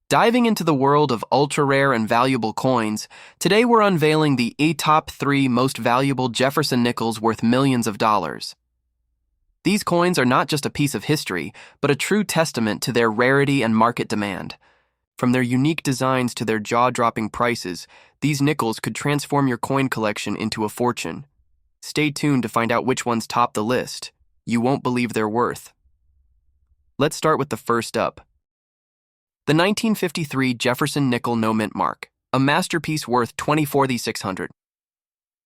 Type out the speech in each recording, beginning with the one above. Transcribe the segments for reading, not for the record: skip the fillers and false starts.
Diving into the world of ultra-rare and valuable coins, today we're unveiling the top 3 most valuable Jefferson nickels worth millions of dollars. These coins are not just a piece of history, but a true testament to their rarity and market demand. From their unique designs to their jaw-dropping prices, these nickels could transform your coin collection into a fortune. Stay tuned to find out which ones top the list. You won't believe their worth. Let's start with the first up. The 1953 Jefferson nickel no mint mark, a masterpiece worth $24,600.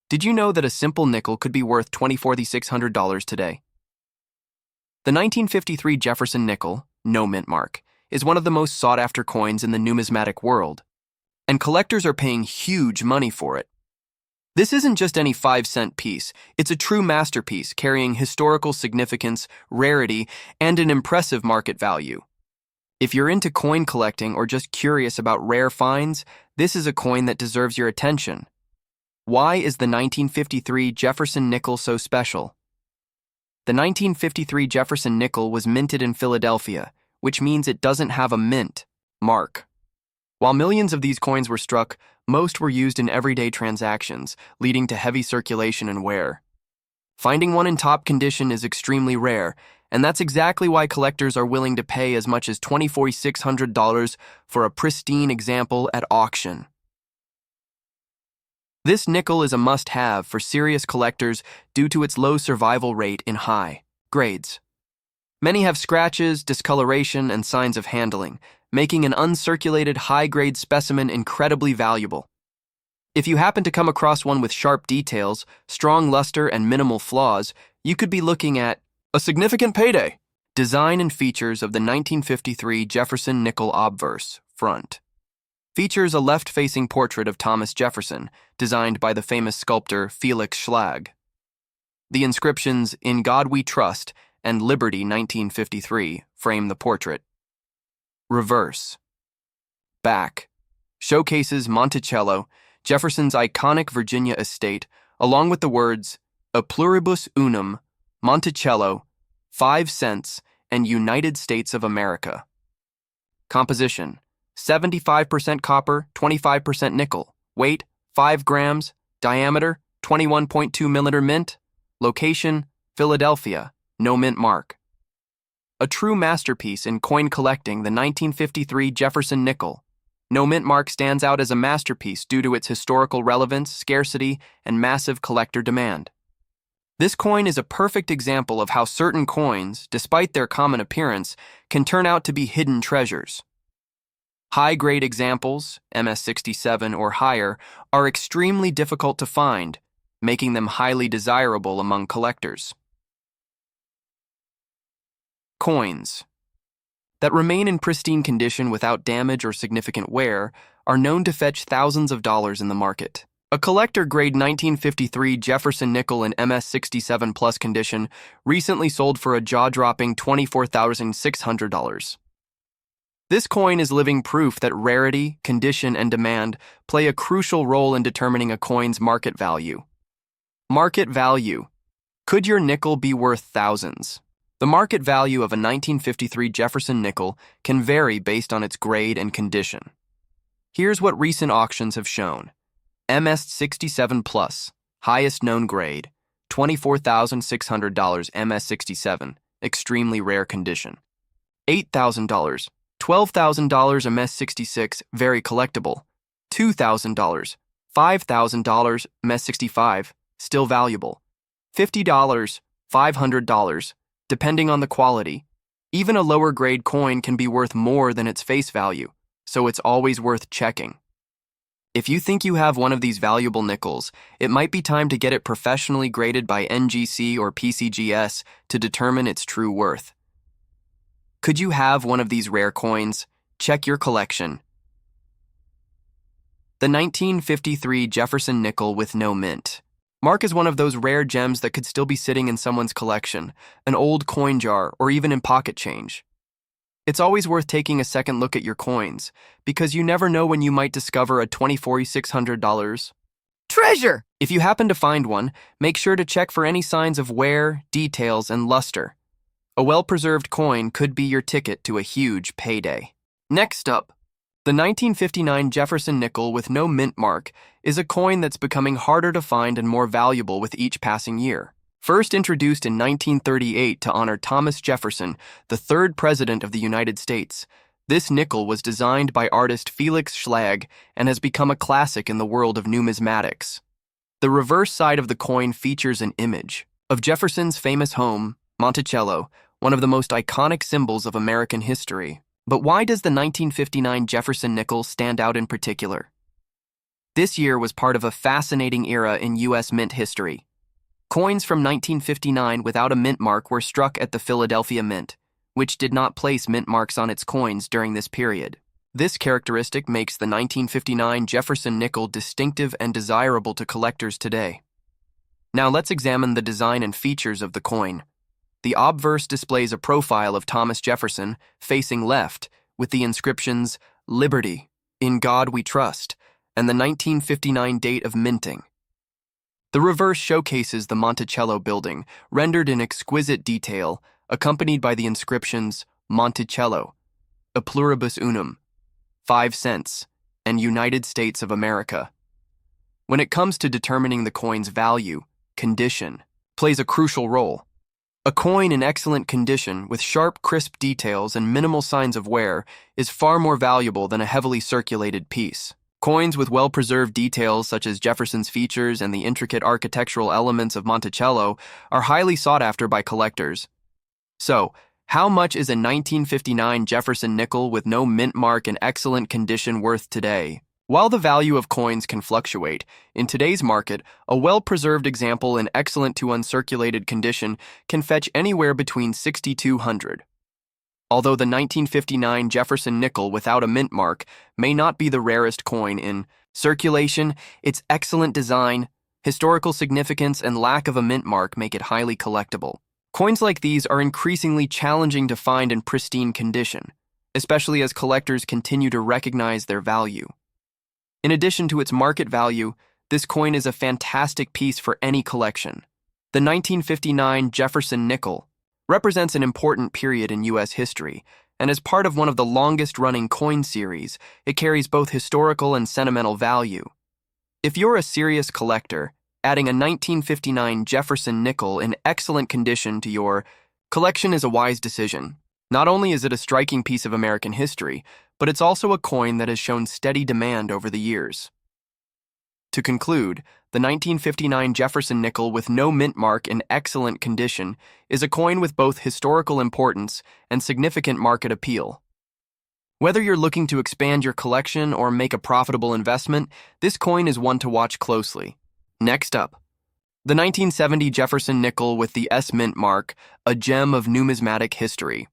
Did you know that a simple nickel could be worth $24,600 today? The 1953 Jefferson nickel, no mint mark, is one of the most sought-after coins in the numismatic world, and collectors are paying huge money for it. This isn't just any 5-cent piece, it's a true masterpiece carrying historical significance, rarity, and an impressive market value. If you're into coin collecting or just curious about rare finds, this is a coin that deserves your attention. Why is the 1953 Jefferson nickel so special? The 1953 Jefferson nickel was minted in Philadelphia, which means it doesn't have a mint mark. While millions of these coins were struck, most were used in everyday transactions, leading to heavy circulation and wear. Finding one in top condition is extremely rare, and that's exactly why collectors are willing to pay as much as $24,600 for a pristine example at auction. This nickel is a must-have for serious collectors due to its low survival rate in high grades. Many have scratches, discoloration, and signs of handling, making an uncirculated high-grade specimen incredibly valuable. If you happen to come across one with sharp details, strong luster, and minimal flaws, you could be looking at a significant payday. Design and features of the 1953 Jefferson nickel obverse, front. Features a left-facing portrait of Thomas Jefferson, designed by the famous sculptor Felix Schlag. The inscriptions, "In God We Trust" and "Liberty 1953" frame the portrait. Reverse. Back. Showcases Monticello, Jefferson's iconic Virginia estate, along with the words, "A pluribus unum, Monticello, 5 cents, and United States of America." Composition: 75% copper, 25% nickel. Weight: 5 grams. Diameter: 21.2 millimeter mint. Location: Philadelphia. No mint mark. A true masterpiece in coin collecting, the 1953 Jefferson nickel. No mint mark stands out as a masterpiece due to its historical relevance, scarcity, and massive collector demand. This coin is a perfect example of how certain coins, despite their common appearance, can turn out to be hidden treasures. High-grade examples, MS-67 or higher, are extremely difficult to find, making them highly desirable among collectors. Coins that remain in pristine condition without damage or significant wear are known to fetch thousands of dollars in the market. A collector-grade 1953 Jefferson nickel in MS-67 plus condition recently sold for a jaw-dropping $24,600. This coin is living proof that rarity, condition, and demand play a crucial role in determining a coin's market value. Market value. Could your nickel be worth thousands? The market value of a 1953 Jefferson nickel can vary based on its grade and condition. Here's what recent auctions have shown. MS-67 Plus, highest known grade, $24,600 MS-67, extremely rare condition. $8,000, $12,000 MS-66, very collectible. $2,000, $5,000 MS-65, still valuable. $50, $500, depending on the quality. Even a lower grade coin can be worth more than its face value, so it's always worth checking. If you think you have one of these valuable nickels, it might be time to get it professionally graded by NGC or PCGS to determine its true worth. Could you have one of these rare coins? Check your collection. The 1953 Jefferson nickel with no mint. Mark is one of those rare gems that could still be sitting in someone's collection, an old coin jar, or even in pocket change. It's always worth taking a second look at your coins, because you never know when you might discover a $24,600 treasure. If you happen to find one, make sure to check for any signs of wear, details, and luster. A well-preserved coin could be your ticket to a huge payday. Next up, The 1959 Jefferson nickel with no mint mark is a coin that's becoming harder to find and more valuable with each passing year. First introduced in 1938 to honor Thomas Jefferson, the third president of the United States, this nickel was designed by artist Felix Schlag and has become a classic in the world of numismatics. The reverse side of the coin features an image of Jefferson's famous home, Monticello, one of the most iconic symbols of American history. But why does the 1959 Jefferson nickel stand out in particular? This year was part of a fascinating era in U.S. mint history. Coins from 1959 without a mint mark were struck at the Philadelphia Mint, which did not place mint marks on its coins during this period. This characteristic makes the 1959 Jefferson nickel distinctive and desirable to collectors today. Now let's examine the design and features of the coin. The obverse displays a profile of Thomas Jefferson, facing left, with the inscriptions, "Liberty, in God we trust," and the 1959 date of minting. The reverse showcases the Monticello building, rendered in exquisite detail, accompanied by the inscriptions Monticello, A Pluribus Unum, 5 cents, and United States of America. When it comes to determining the coin's value, condition plays a crucial role. A coin in excellent condition with sharp, crisp details and minimal signs of wear is far more valuable than a heavily circulated piece. Coins with well-preserved details such as Jefferson's features and the intricate architectural elements of Monticello are highly sought after by collectors. So, how much is a 1959 Jefferson nickel with no mint mark in excellent condition worth today? While the value of coins can fluctuate, in today's market, a well-preserved example in excellent to uncirculated condition can fetch anywhere between $6,200. Although the 1959 Jefferson nickel without a mint mark may not be the rarest coin in circulation, its excellent design, historical significance, and lack of a mint mark make it highly collectible. Coins like these are increasingly challenging to find in pristine condition, especially as collectors continue to recognize their value. In addition to its market value, this coin is a fantastic piece for any collection. The 1959 Jefferson nickel represents an important period in U.S. history, and as part of one of the longest-running coin series, it carries both historical and sentimental value. If you're a serious collector, adding a 1959 Jefferson nickel in excellent condition to your collection is a wise decision. Not only is it a striking piece of American history, but it's also a coin that has shown steady demand over the years. To conclude, the 1959 Jefferson nickel with no mint mark in excellent condition is a coin with both historical importance and significant market appeal. Whether you're looking to expand your collection or make a profitable investment, this coin is one to watch closely. Next up, the 1970 Jefferson nickel with the S mint mark, a gem of numismatic history.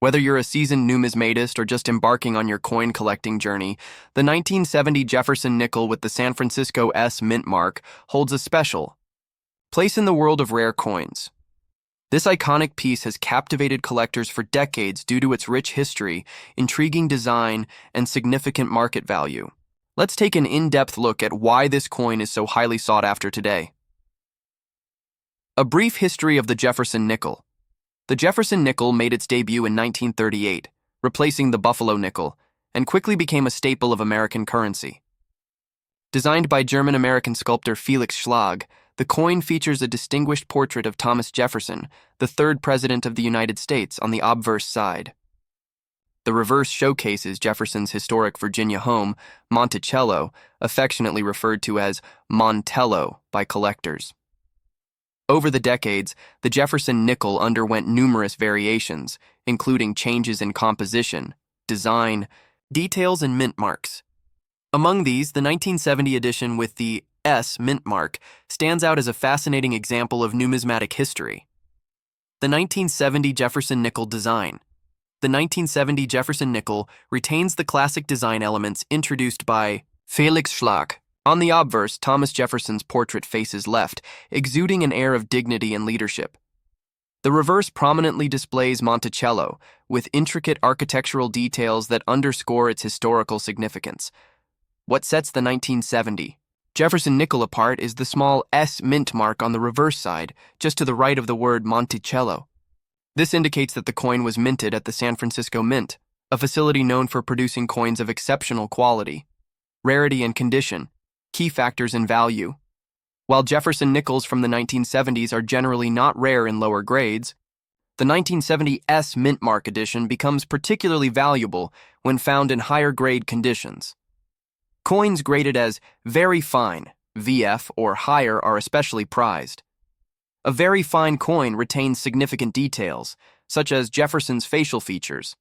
Whether you're a seasoned numismatist or just embarking on your coin collecting journey, the 1970 Jefferson nickel with the San Francisco S mint mark holds a special place in the world of rare coins. This iconic piece has captivated collectors for decades due to its rich history, intriguing design, and significant market value. Let's take an in-depth look at why this coin is so highly sought after today. A brief history of the Jefferson nickel. The Jefferson nickel made its debut in 1938, replacing the Buffalo nickel, and quickly became a staple of American currency. Designed by German-American sculptor Felix Schlag, the coin features a distinguished portrait of Thomas Jefferson, the third president of the United States, on the obverse side. The reverse showcases Jefferson's historic Virginia home, Monticello, affectionately referred to as Montello by collectors. Over the decades, the Jefferson nickel underwent numerous variations, including changes in composition, design, details, and mint marks. Among these, the 1970 edition with the S mint mark stands out as a fascinating example of numismatic history. The 1970 Jefferson nickel design. The 1970 Jefferson nickel retains the classic design elements introduced by Felix Schlag. On the obverse, Thomas Jefferson's portrait faces left, exuding an air of dignity and leadership. The reverse prominently displays Monticello, with intricate architectural details that underscore its historical significance. What sets the 1970 Jefferson nickel apart is the small S mint mark on the reverse side, just to the right of the word Monticello. This indicates that the coin was minted at the San Francisco Mint, a facility known for producing coins of exceptional quality. Rarity and condition, key factors in value. While Jefferson nickels from the 1970s are generally not rare in lower grades, the 1970 S Mint Mark edition becomes particularly valuable when found in higher grade conditions. Coins graded as very fine, VF, or higher are especially prized. A very fine coin retains significant details, such as Jefferson's facial features,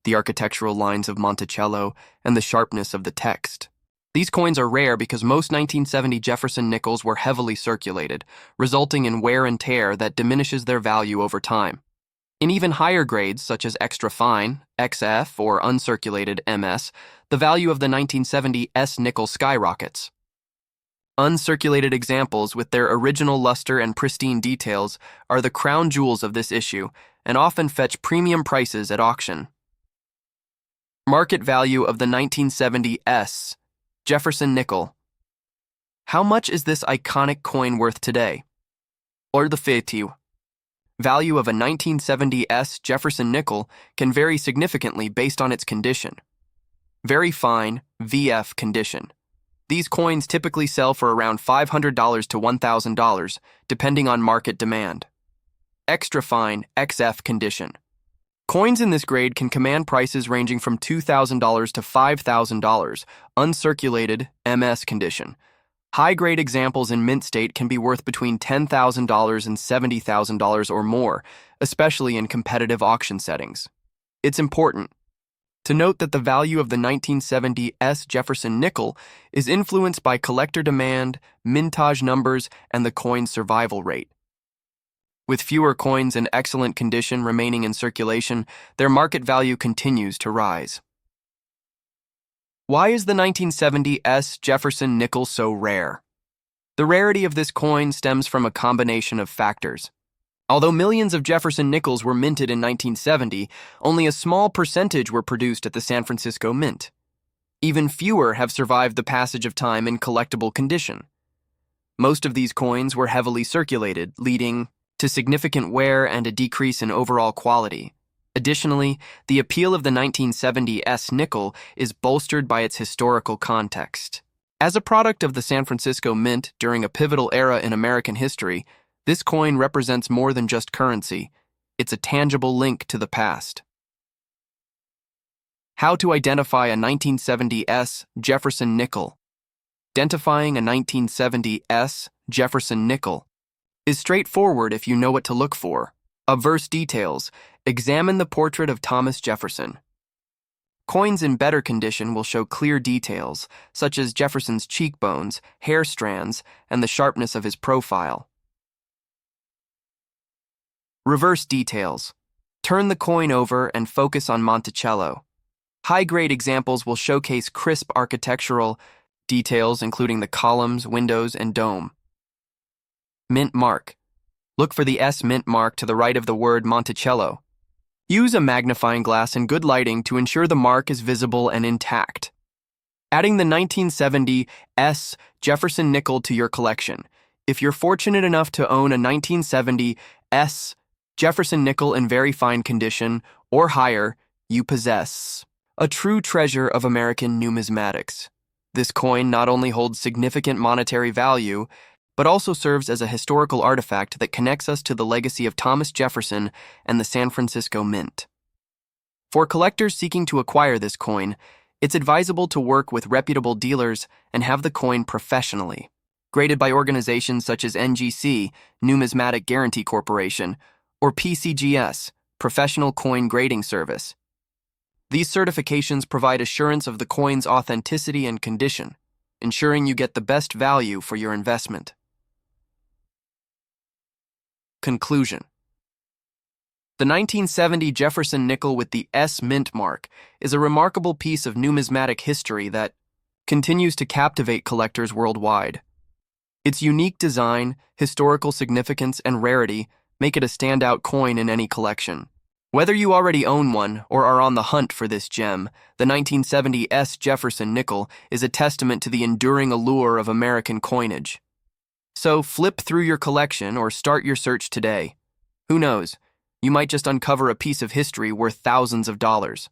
the architectural lines of Monticello, and the sharpness of the text. These coins are rare because most 1970 Jefferson nickels were heavily circulated, resulting in wear and tear that diminishes their value over time. In even higher grades, such as extra fine, XF, or uncirculated MS, the value of the 1970 S nickel skyrockets. Uncirculated examples with their original luster and pristine details are the crown jewels of this issue and often fetch premium prices at auction. Market value of the 1970 S Jefferson nickel. How much is this iconic coin worth today? Or the value of a 1970 S Jefferson nickel can vary significantly based on its condition. Very fine, VF condition. These coins typically sell for around $500 to $1,000, depending on market demand. Extra fine, XF condition. Coins in this grade can command prices ranging from $2,000 to $5,000, uncirculated, MS condition. High-grade examples in mint state can be worth between $10,000 and $70,000 or more, especially in competitive auction settings. It's important to note that the value of the 1970 S Jefferson nickel is influenced by collector demand, mintage numbers, and the coin's survival rate. With fewer coins in excellent condition remaining in circulation, their market value continues to rise. Why is the 1970 S Jefferson nickel so rare? The rarity of this coin stems from a combination of factors. Although millions of Jefferson nickels were minted in 1970, only a small percentage were produced at the San Francisco Mint. Even fewer have survived the passage of time in collectible condition. Most of these coins were heavily circulated, leading to significant wear and a decrease in overall quality. Additionally, the appeal of the 1970 S nickel is bolstered by its historical context. As a product of the San Francisco Mint during a pivotal era in American history, this coin represents more than just currency. It's a tangible link to the past. How to identify a 1970 S Jefferson nickel. Identifying a 1970 S Jefferson nickel is straightforward if you know what to look for. Obverse details. Examine the portrait of Thomas Jefferson. Coins in better condition will show clear details, such as Jefferson's cheekbones, hair strands, and the sharpness of his profile. Reverse details. Turn the coin over and focus on Monticello. High-grade examples will showcase crisp architectural details, including the columns, windows, and dome. Mint mark. Look for the S mint mark to the right of the word Monticello. Use a magnifying glass and good lighting to ensure the mark is visible and intact. Adding the 1970 S Jefferson nickel to your collection. If you're fortunate enough to own a 1970 S Jefferson nickel in very fine condition or higher, you possess a true treasure of American numismatics. This coin not only holds significant monetary value, but also serves as a historical artifact that connects us to the legacy of Thomas Jefferson and the San Francisco Mint. For collectors seeking to acquire this coin, it's advisable to work with reputable dealers and have the coin professionally graded by organizations such as NGC, Numismatic Guarantee Corporation, or PCGS, Professional Coin Grading Service. These certifications provide assurance of the coin's authenticity and condition, ensuring you get the best value for your investment. Conclusion. The 1970 Jefferson nickel with the S mint mark is a remarkable piece of numismatic history that continues to captivate collectors worldwide. Its unique design, historical significance, and rarity make it a standout coin in any collection. Whether you already own one or are on the hunt for this gem, the 1970 S Jefferson nickel is a testament to the enduring allure of American coinage. So flip through your collection or start your search today. Who knows, you might just uncover a piece of history worth thousands of dollars.